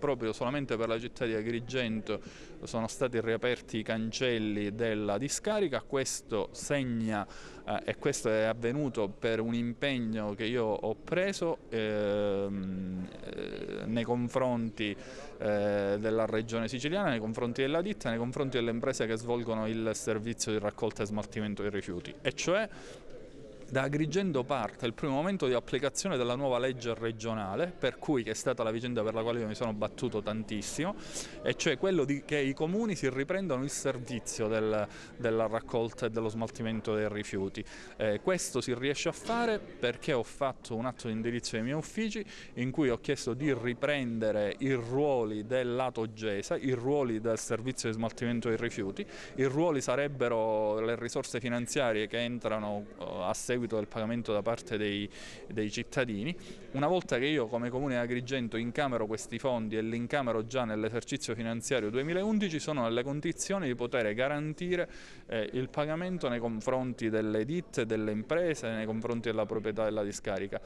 proprio solamente per la città di Agrigento sono stati riaperti i cancelli della discarica. Questo segna e questo è avvenuto per un impegno che io ho preso nei confronti della regione siciliana, nei confronti della ditta, nei confronti delle imprese che svolgono il servizio di raccolta e smaltimento dei rifiuti, e cioè da Agrigento parte il primo momento di applicazione della nuova legge regionale, per cui, che è stata la vicenda per la quale io mi sono battuto tantissimo, e cioè quello che i comuni si riprendono il servizio della raccolta e dello smaltimento dei rifiuti. Questo si riesce a fare perché ho fatto un atto di indirizzo ai miei uffici in cui ho chiesto di riprendere i ruoli del lato GESA, i ruoli del servizio di smaltimento dei rifiuti. I ruoli sarebbero le risorse finanziarie che entrano a seguito del pagamento da parte dei cittadini. Una volta che io come Comune di Agrigento incamero questi fondi, e li incamero già nell'esercizio finanziario 2011, sono nelle condizioni di poter garantire il pagamento nei confronti delle ditte, delle imprese, nei confronti della proprietà della discarica.